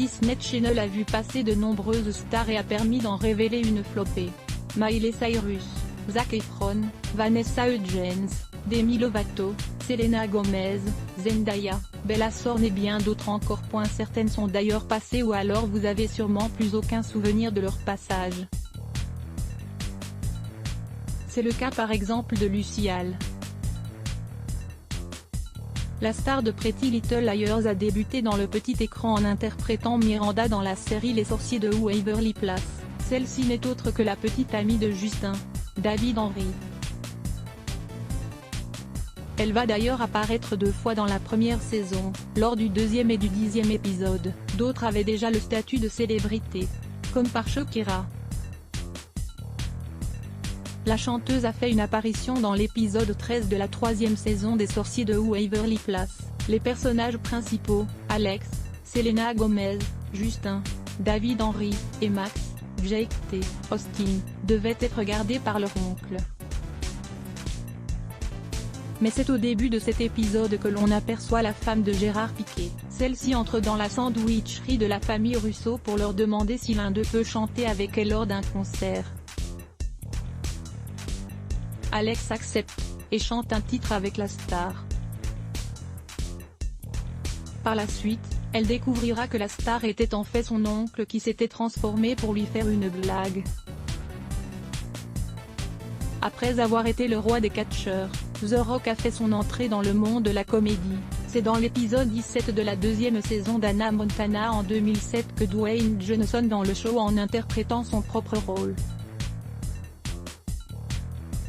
Disney Channel a vu passer de nombreuses stars et a permis d'en révéler une flopée. Miley Cyrus, Zac Efron, Vanessa Hudgens, Demi Lovato, Selena Gomez, Zendaya, Bella Thorne et bien d'autres encore. Certaines sont d'ailleurs passées ou alors vous avez sûrement plus aucun souvenir de leur passage. C'est le cas par exemple de Lucy Hale. La star de Pretty Little Liars a débuté dans le petit écran en interprétant Miranda dans la série Les Sorciers de Waverly Place. Celle-ci n'est autre que la petite amie de Justin, David Henry. Elle va d'ailleurs apparaître 2 fois dans la première saison, lors du 2e et du 10e épisode. D'autres avaient déjà le statut de célébrité, comme par Shakira. La chanteuse a fait une apparition dans l'épisode 13 de la 3e saison des Sorciers de Waverly Place. Les personnages principaux, Alex, Selena Gomez, Justin, David Henry, et Max, Jake T. Austin, devaient être gardés par leur oncle. Mais c'est au début de cet épisode que l'on aperçoit la femme de Gérard Piqué. Celle-ci entre dans la sandwicherie de la famille Russo pour leur demander si l'un d'eux peut chanter avec elle lors d'un concert. Alex accepte, et chante un titre avec la star. Par la suite, elle découvrira que la star était en fait son oncle qui s'était transformé pour lui faire une blague. Après avoir été le roi des catcheurs, The Rock a fait son entrée dans le monde de la comédie. C'est dans l'épisode 17 de la 2e saison d'Hannah Montana en 2007 que Dwayne Johnson dans le show en interprétant son propre rôle.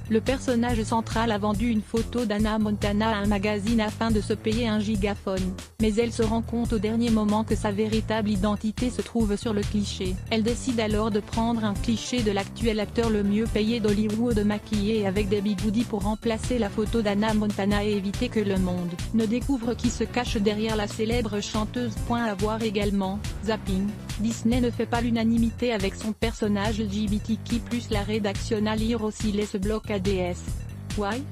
Le personnage central a vendu une photo d'Hannah Montana à un magazine afin de se payer un gigaphone, mais elle se rend compte au dernier moment que sa véritable identité se trouve sur le cliché. Elle décide alors de prendre un cliché de l'actuel acteur le mieux payé d'Hollywood maquillé et avec des bigoudis pour remplacer la photo d'Hannah Montana et éviter que le monde ne découvre qui se cache derrière la célèbre chanteuse. À voir également, Zapping, Disney ne fait pas l'unanimité avec son personnage LGBTQ+, la rédaction à lire aussi laisse bloc ADS. Why?